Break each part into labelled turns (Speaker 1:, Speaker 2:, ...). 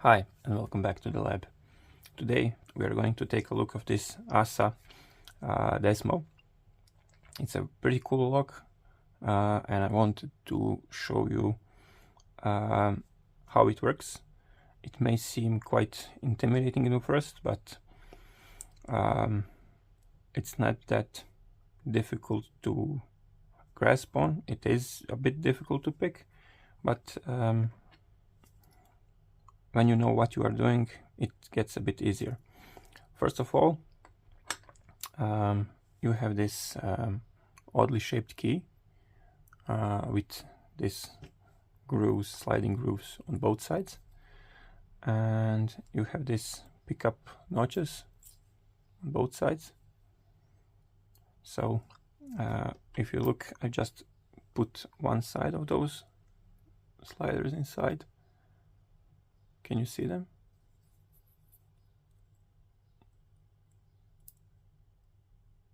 Speaker 1: Hi and welcome back to the lab. Today we are going to take a look of this ASSA Desmo. It's a pretty cool lock and I wanted to show you how it works. It may seem quite intimidating at first, but it's not that difficult to grasp on. It is a bit difficult to pick, but when you know what you are doing, it gets a bit easier. First of all, you have this oddly shaped key with this grooves, sliding grooves on both sides, and you have this pickup notches on both sides. So if you look, I just put one side of those sliders inside. Can you see them?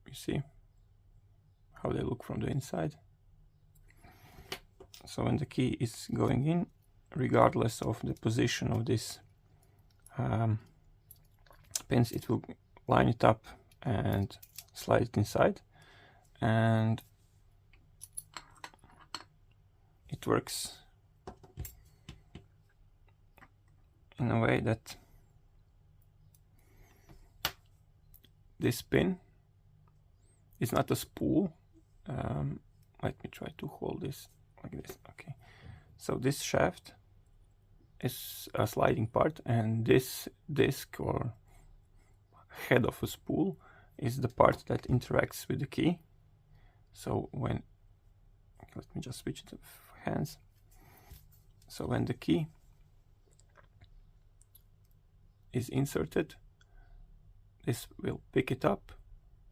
Speaker 1: You see how they look from the inside. So when the key is going in, regardless of the position of this pins, it will line it up and slide it inside, and it works in a way that this pin is not a spool. Let me try to hold this like this. Okay, so this shaft is a sliding part, and this disc or head of a spool is the part that interacts with the key. So when, let me just switch the hands. So when the key is inserted, this will pick it up,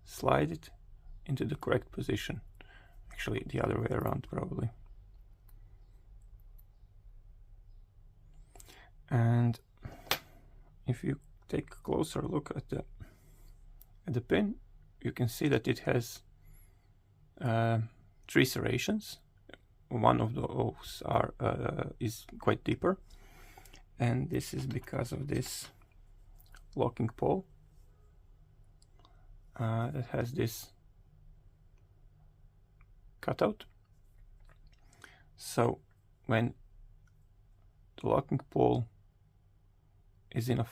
Speaker 1: slide it into the correct position. Actually, the other way around probably. And if you take a closer look at the pin, you can see that it has 3 serrations. One of those is quite deeper, and this is because of this locking pole that has this cutout. So when the locking pole is in a,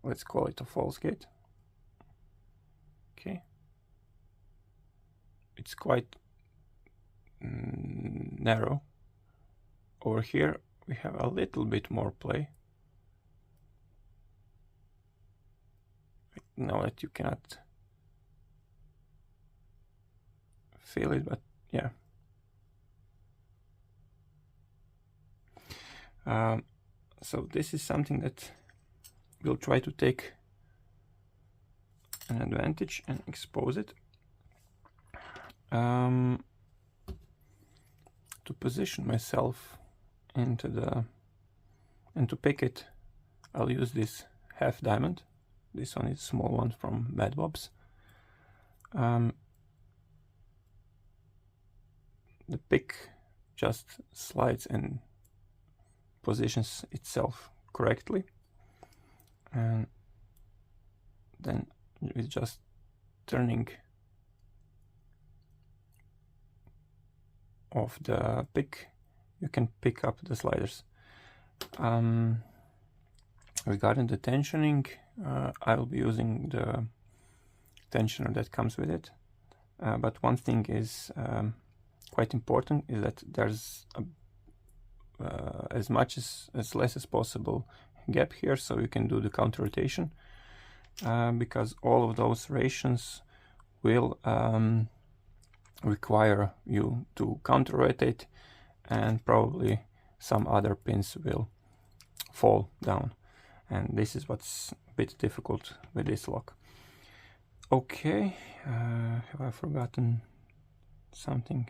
Speaker 1: let's call it a false gate, okay, it's quite narrow. Over here we have a little bit more play. I know that you cannot feel it, but yeah. So this is something that we'll try to take an advantage and expose it. To position myself into the, and to pick it, I'll use this half diamond. This one is a small one from Bad Bob's. The pick just slides and positions itself correctly, and then with just turning off the pick, you can pick up the sliders. Regarding the tensioning, I will be using the tensioner that comes with it, but one thing is quite important, is that there's as much as less as possible gap here, so you can do the counter rotation, because all of those serrations will require you to counter rotate, and probably some other pins will fall down, and this is what's a bit difficult with this lock. Okay, have I forgotten something?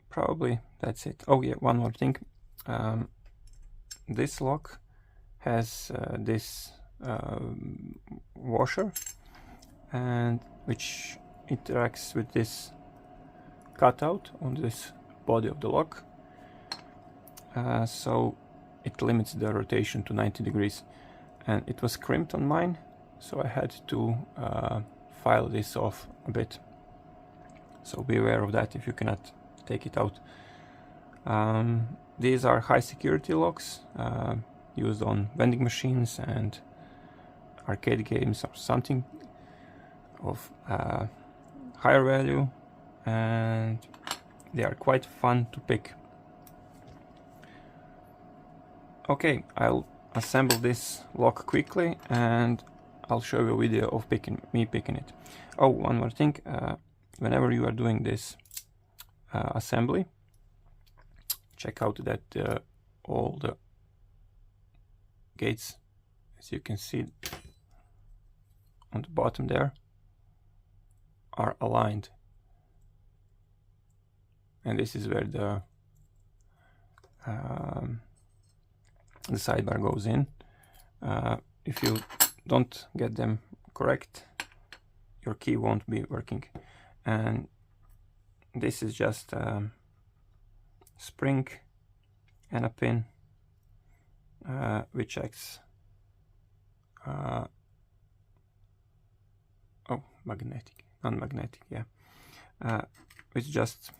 Speaker 1: Probably that's it. Oh yeah, one more thing. This lock has this washer, and which interacts with this cutout on this body of the lock, so it limits the rotation to 90 degrees, and it was crimped on mine, so I had to file this off a bit. So be aware of that if you cannot take it out. These are high security locks used on vending machines and arcade games or something of higher value, and they are quite fun to pick. Okay, I'll assemble this lock quickly and I'll show you a video of me picking it. Oh, one more thing, whenever you are doing this assembly, check out that all the gates, as you can see on the bottom there, are aligned, and this is where the sidebar goes in. If you don't get them correct, your key won't be working. And this is just a spring and a pin which acts non-magnetic, yeah, which just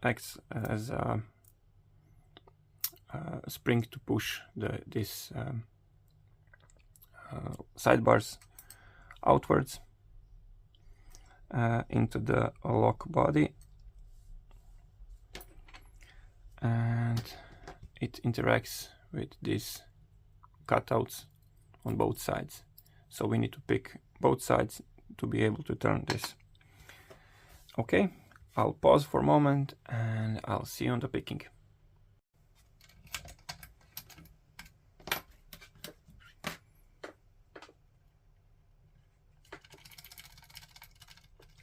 Speaker 1: acts as a spring to push this sidebars outwards into the lock body, and it interacts with these cutouts on both sides. So we need to pick both sides to be able to turn this. Okay, I'll pause for a moment and I'll see you on the picking.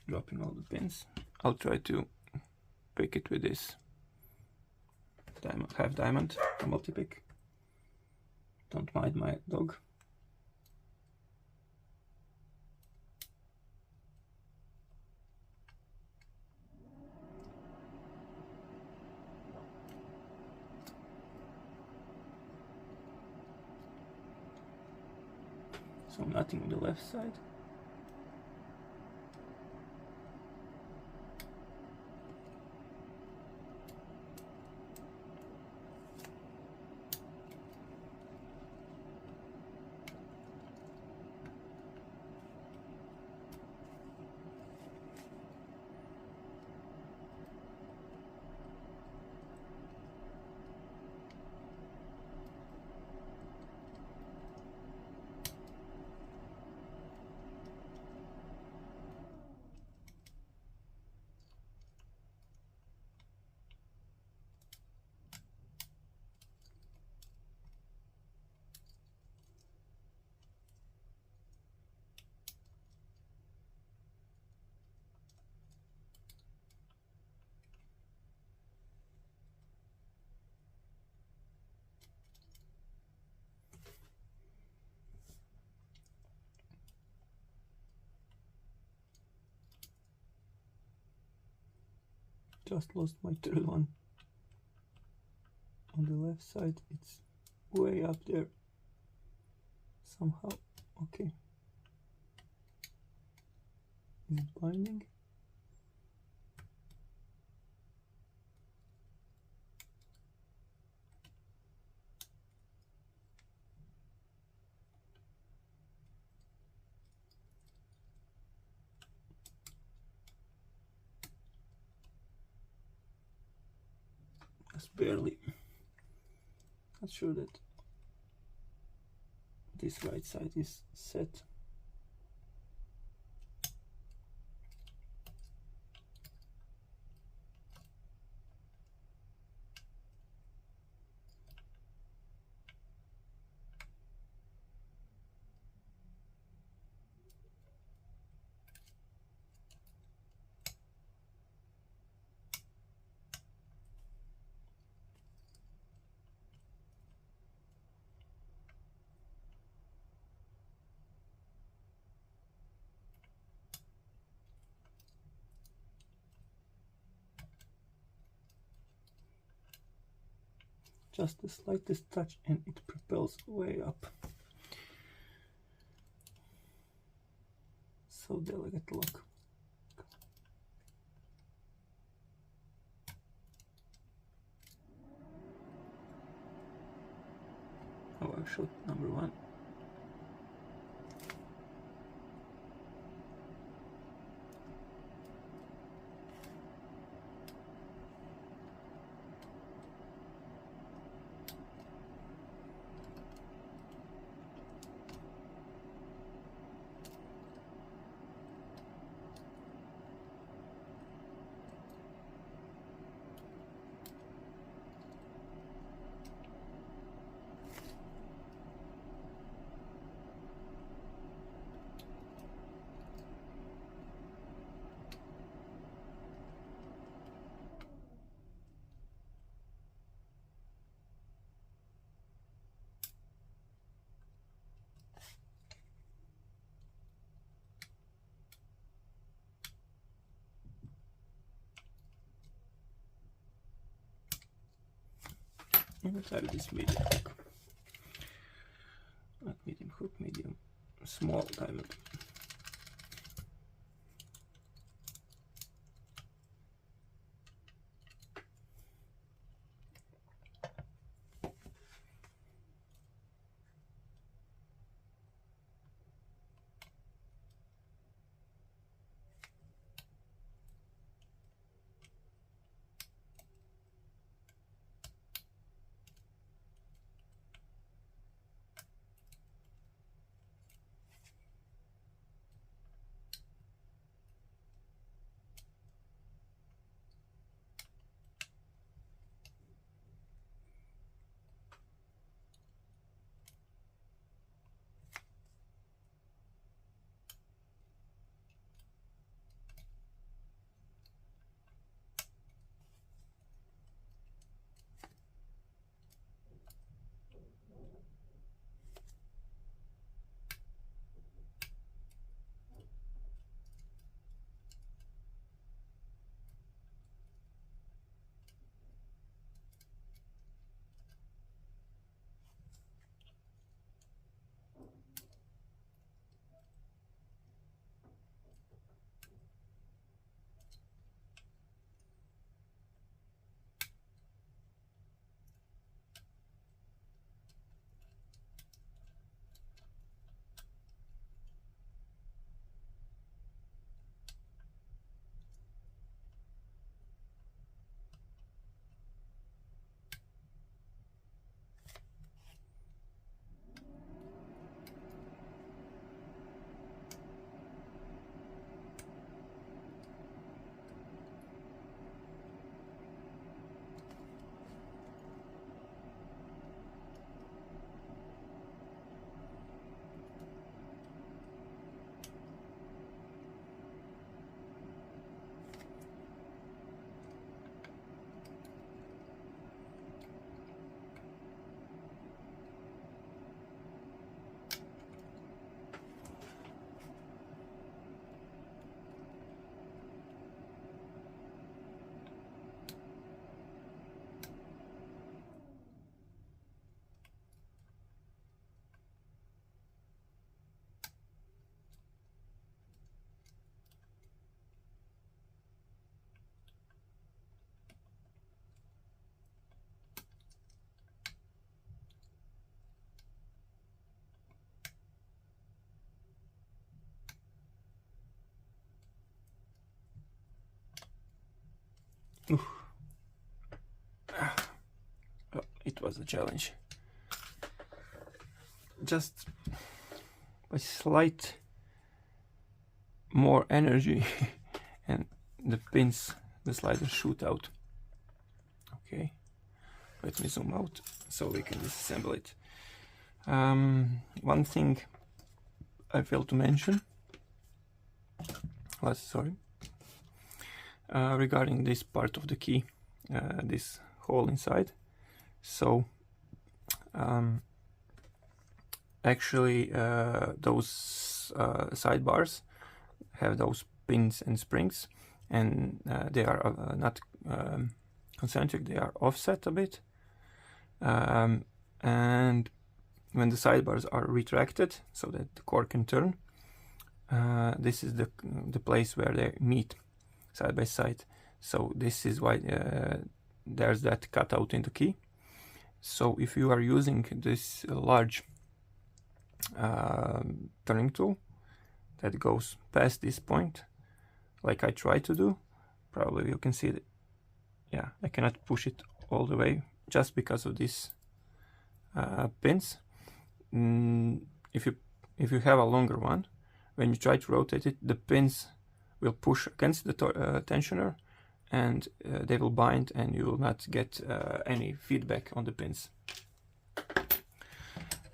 Speaker 1: Dropping all the pins. I'll try to pick it with this diamond, half diamond, a multi-pick. Don't mind my dog. So nothing on the left side. Just lost my third one. On the left side, it's way up there somehow. Okay. Is it binding? Just barely. Not sure that this right side is set. just the slightest touch and it propels way up. So delicate, look. Oh, I shot number one. Inside this medium hook, not medium hook, medium small diamond. Oh, it was a challenge. Just a slight more energy and the pins, the sliders shoot out. Okay, let me zoom out so we can disassemble it. One thing I failed to mention, regarding this part of the key, this hole inside. So actually those sidebars have those pins and springs, and they are not concentric, they are offset a bit, and when the sidebars are retracted so that the core can turn, this is the place where they meet side by side. So this is why there's that cutout in the key. So if you are using this large turning tool that goes past this point, like I try to do, probably you can see that, yeah, I cannot push it all the way just because of these pins. If you have a longer one, when you try to rotate it, the pins will push against the tensioner, and they will bind, and you will not get any feedback on the pins.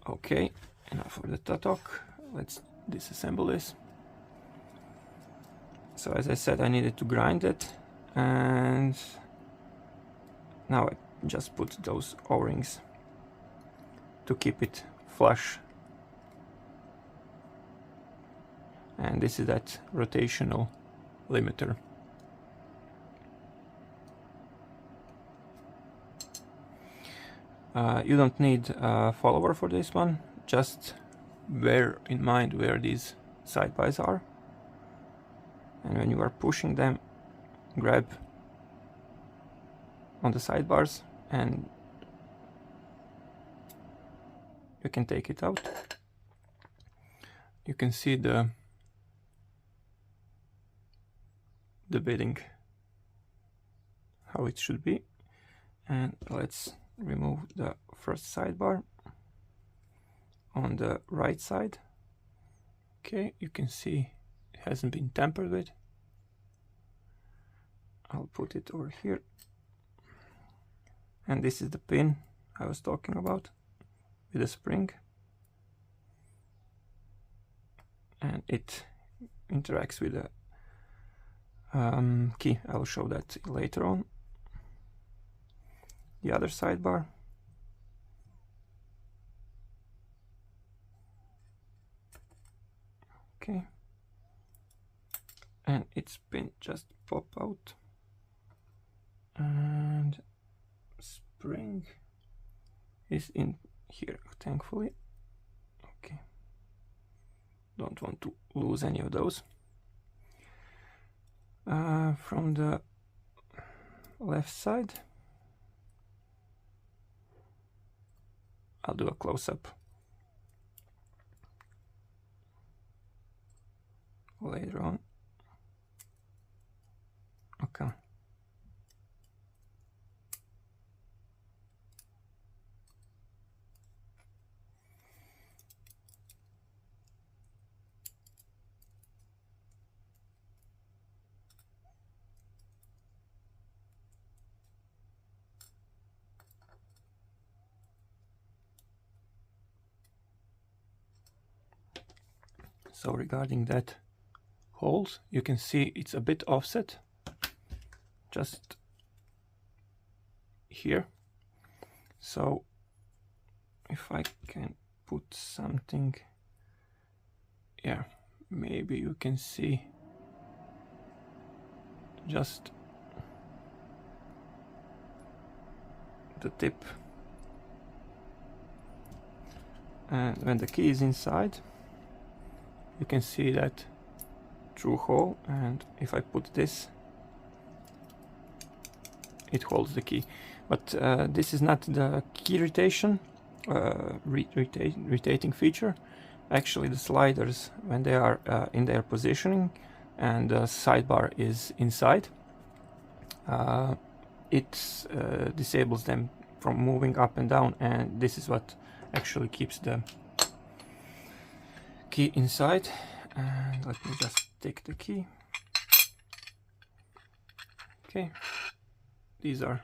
Speaker 1: Okay, enough of the talk. Let's disassemble this. So as I said, I needed to grind it, and now I just put those O-rings to keep it flush. And this is that rotational limiter. You don't need a follower for this one, just bear in mind where these sidebars are, and when you are pushing them, grab on the sidebars and you can take it out. You can see the bidding, how it should be. And let's remove the first sidebar on the right side. Okay, you can see it hasn't been tampered with. I'll put it over here. And this is the pin I was talking about with a spring. And it interacts with the key. I'll show that later on. The other sidebar. Okay. And its pin just pop out. And spring is in here, thankfully. Okay. Don't want to lose any of those. From the left side, I'll do a close-up later on. Okay. So regarding that holes, you can see it's a bit offset, just here. So if I can put something, yeah, maybe you can see just the tip. And when the key is inside, you can see that true hole, and if I put this, it holds the key. But this is not the key rotation, rotating feature. Actually, the sliders, when they are in their positioning and the sidebar is inside, it disables them from moving up and down, and this is what actually keeps the key inside. And let me just take the key. Okay, these are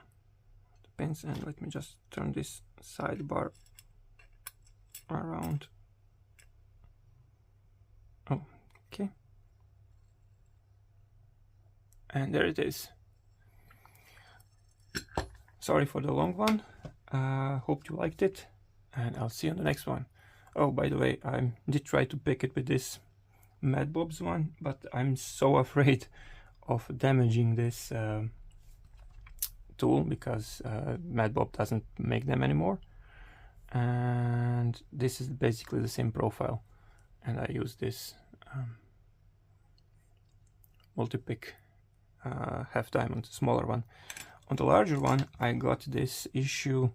Speaker 1: the pins, and let me just turn this sidebar around. Oh, okay, and there it is. Sorry for the long one. Hope you liked it, and I'll see you on the next one. Oh, by the way, I did try to pick it with this Mad Bob's one, but I'm so afraid of damaging this tool because MadBob doesn't make them anymore. And this is basically the same profile, and I use this multi-pick half diamond, smaller one. On the larger one I got this issue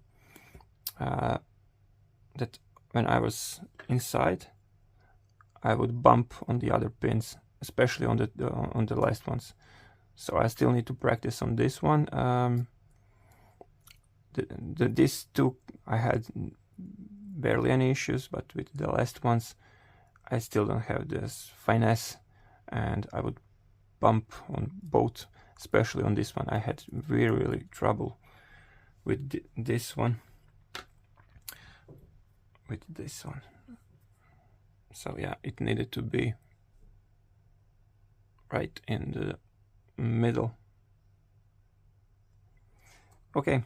Speaker 1: that when I was inside I would bump on the other pins, especially on the last ones. So I still need to practice on this one. These two I had barely any issues, but with the last ones I still don't have this finesse, and I would bump on both, especially on this one. I had really trouble with this one. So yeah, it needed to be right in the middle. Okay,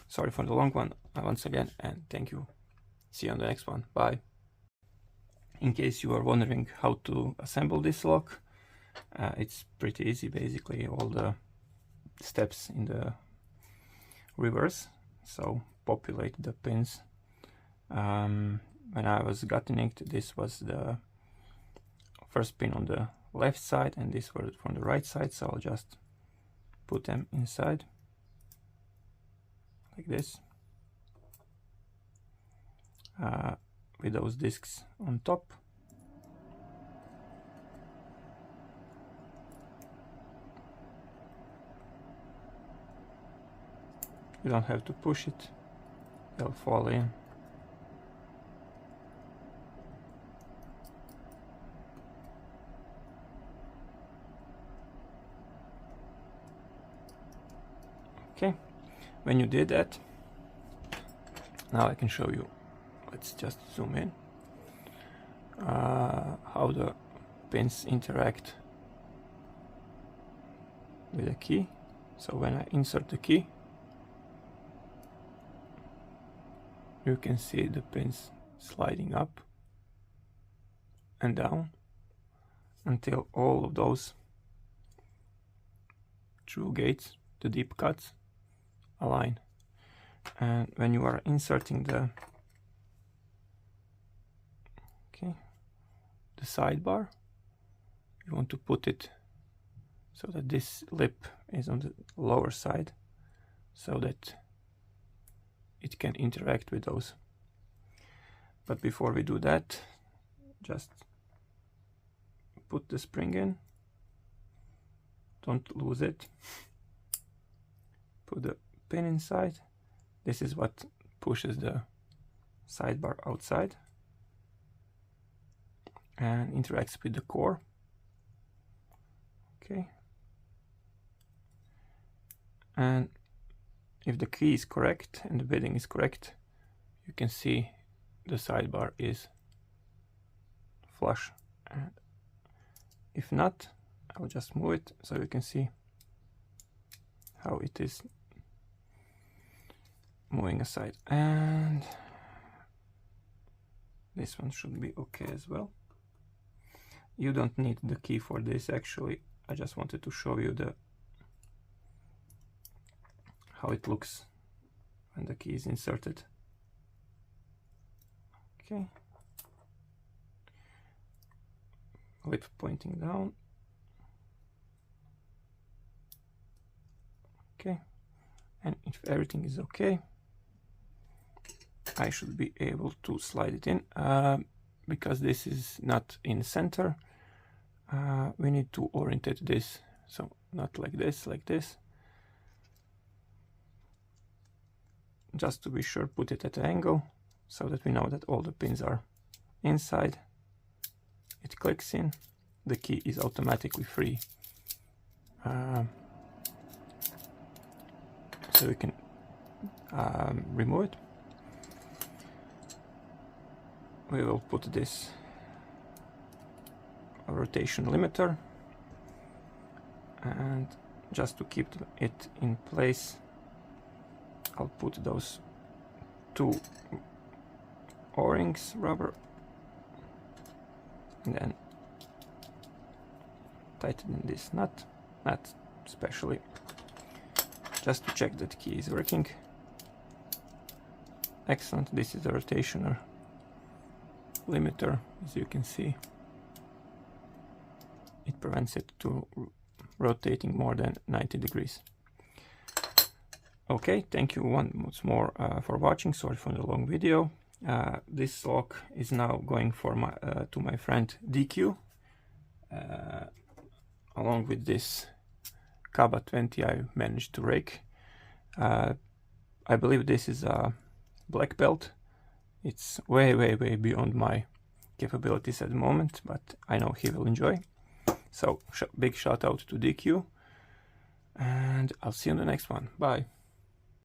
Speaker 1: sorry for the long one once again, and thank you. See you on the next one. Bye. In case you are wondering how to assemble this lock, it's pretty easy. Basically all the steps in the reverse. So populate the pins. When I was gotten it, this was the first pin on the left side and this was from the right side, so I'll just put them inside like this, with those discs on top. You don't have to push it, they'll fall in. Okay, when you did that, now I can show you. Let's just zoom in. How the pins interact with the key. So when I insert the key, you can see the pins sliding up and down until all of those true gates, the deep cuts, align. And when you are inserting the sidebar, you want to put it so that this lip is on the lower side, so that it can interact with those. But before we do that, just put the spring in, don't lose it, put the pin inside. This is what pushes the sidebar outside and interacts with the core. Okay, and if the key is correct and the bedding is correct, you can see the sidebar is flush, and if not, I'll just move it so you can see how it is moving aside. And this one should be okay as well. You don't need the key for this, actually. I just wanted to show you how it looks when the key is inserted. Okay. Lip pointing down. Okay. And if everything is okay, I should be able to slide it in. Because this is not in center, we need to orientate this, so not like this, like this. Just to be sure, put it at an angle so that we know that all the pins are inside. It clicks in, the key is automatically free. So we can remove it. We will put this rotation limiter, and just to keep it in place, I'll put those two O-rings, rubber, and then tighten this nut, not especially, just to check that key is working. Excellent. This is the rotationer limiter, as you can see. It prevents it to rotating more than 90 degrees. Okay, thank you once more for watching. Sorry for the long video. This lock is now going for my to my friend DQ, along with this Kaba 20 I managed to rake. I believe this is a black belt. It's way beyond my capabilities at the moment, but I know he will enjoy. So big shout out to DQ, and I'll see you in the next one. Bye.